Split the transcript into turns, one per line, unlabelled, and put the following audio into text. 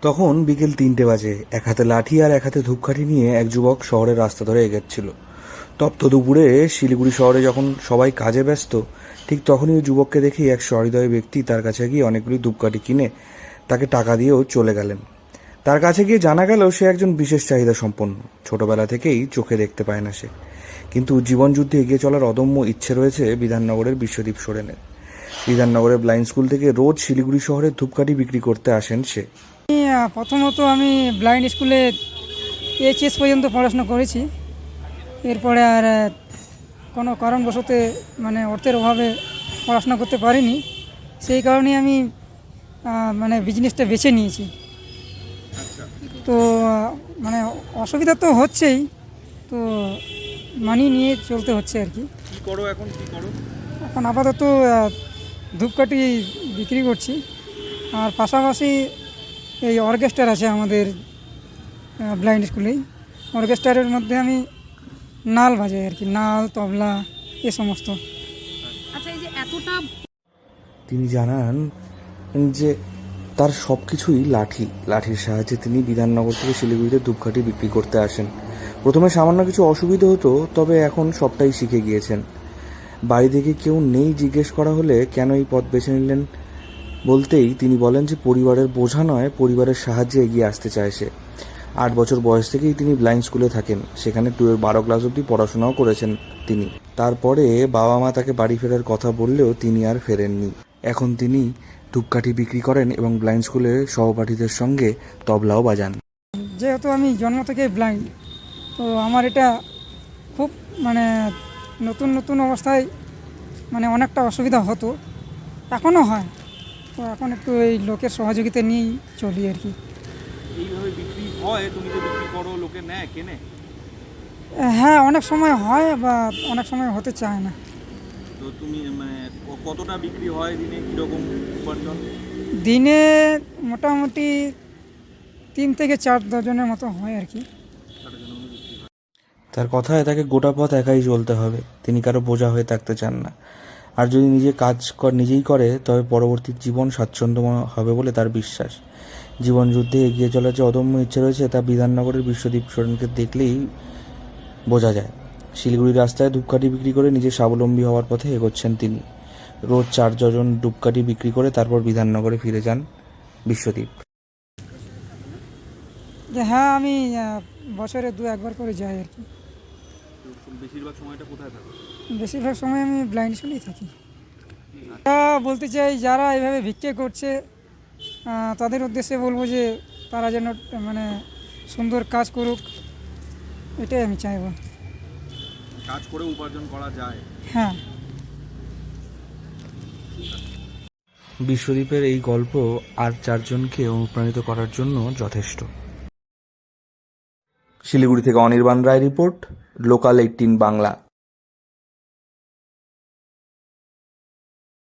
তখন বিকেল 3টে বাজে। এক হাতে লাঠি আর এক হাতে ধূপকাঠি নিয়ে এক যুবক শহরের রাস্তা ধরে এগোচ্ছিল। তপ্ত দুপুরে শিলিগুড়ি শহরে যখন সবাই কাজে ব্যস্ত, ঠিক তখনই ওই যুবককে দেখেই এক সহৃদয় ব্যক্তি তার কাছে গিয়ে অনেকগুলি ধূপকাঠি কিনে তাকে টাকা দিয়েও চলে গেলেন। তার কাছে গিয়ে জানা গেল সে একজন বিশেষ চাহিদা সম্পন্ন। ছোটবেলা থেকেই চোখে দেখতে পায় না সে, কিন্তু জীবনযুদ্ধে এগিয়ে চলার অদম্য ইচ্ছে রয়েছে বিধাননগরের বিশ্বদীপ সোরেনের। বিধাননগরের ব্লাইন্ড স্কুল থেকে রোজ শিলিগুড়ি শহরে ধূপকাঠি বিক্রি করতে আসেন সে।
প্রথমত আমি ব্লাইন্ড স্কুলে এইচএস পর্যন্ত পড়াশোনা করেছি। এরপরে আর কোনো কারণবশত অর্থের অভাবে পড়াশোনা করতে পারিনি। সেই কারণে আমি বিজনেসটা বেছে নিয়েছি। তো অসুবিধা তো হচ্ছেই, তো মানিয়ে নিয়ে চলতে হচ্ছে আর কি। এখন আপাতত ধূপকাঠি বিক্রি করছি, আর পাশাপাশি এই অর্কেস্ট্রার আছে আমাদের ব্লাইন্ড স্কুলেই। অর্কেস্ট্রারের মধ্যে আমি নাল বাজাই আর কি, নাল, তবলা এ সমস্ত।
আচ্ছা, এই যে এতটা
তিনি জানান যে তার সব কিছুই লাঠির সাহায্যে তিনি বিধাননগর থেকে শিলিগুড়িতে ধূপকাঠি বিক্রি করতে আসেন। প্রথমে সামান্য কিছু অসুবিধা হতো, তবে এখন সবটাই শিখে গিয়েছেন। বাড়ি থেকে কেউ নেই জিজ্ঞেস করা হলে কেন এই পথ বেছে নিলেন বলতেই তিনি বলেন যে পরিবারের বোঝা নয়, পরিবারের সাহায্যে এগিয়ে আসতে চায় সে। 8 বছর বয়স থেকেই তিনি ব্লাইন্ড স্কুলে থাকেন, সেখানে 12 ক্লাস অবধি পড়াশোনাও করেছেন তিনি। তারপরে বাবা মা তাকে বাড়ি ফেরার কথা বললেও তিনি আর ফেরেননি। এখন তিনি ধূপকাঠি বিক্রি করেন এবং ব্লাইন্ড স্কুলের সহপাঠীদের সঙ্গে তবলাও বাজান।
যেহেতু আমি জন্ম থেকে ব্লাইন্ড, তো আমার এটা খুব নতুন নতুন অবস্থায় অনেকটা অসুবিধা হতো, এখনও হয়। তো এখন একটু এই লোকের সহযোগিতা নিয়েই চলি আর কি।
এইভাবে বিক্রি হয়, তুমি তো বিক্রি করো, লোকে নেয়, কেনে?
হ্যাঁ, অনেক সময় হয় বা অনেক সময় হতে চায় না।
তো তুমি কতটা বিক্রি হয় দিনে, কীরকম উপার্জন?
দিনে মোটামুটি 3 থেকে 4 ডজনের মতো হয় আর কি।
তার কথায় তাকে গোটা পথ একাই চলতে হবে। তিনি কারো বোঝা হয়ে থাকতে চান না। আর যদি নিজেই করে, তবে পরবর্তী জীবন স্বাচ্ছন্দ্যময় হবে বলে তার বিশ্বাস। জীবনযুদ্ধে এগিয়ে চলার যে অদম্য ইচ্ছে রয়েছে তা বিধাননগরের বিশ্বদীপ সোরেনকে দেখলেই বোঝা যায়। শিলিগুড়ির রাস্তায় ধূপকাঠি বিক্রি করে নিজে স্বাবলম্বী হওয়ার পথে এগোচ্ছেন তিনি। রোজ 4 ডজন ধূপকাঠি বিক্রি করে তারপর বিধাননগরে ফিরে যান বিশ্বদীপ।
হ্যাঁ, আমি বছরে 2-1 বার করে যাই আর কি।
বেশিরভাগ সময়টা কোথায় থাকো?
বেশিরভাগ সময় আমি ব্লাইন্ড স্কুলেই থাকি। বলতে চাই, যারা এইভাবে ভিক্ষে করছে তাদের উদ্দেশ্যে বলবো যে তারা যেন সুন্দর কাজ করুক, এটাই আমি চাইব।
কাজ করে উপার্জন করা যায়।
হ্যাঁ।
বিশ্বদীপের এই গল্প আর 4 জনকে অনুপ্রাণিত করার জন্য যথেষ্ট। শিলিগুড়ি থেকে অনির্বাণ রায় রিপোর্ট, লোকাল 18 বাংলা।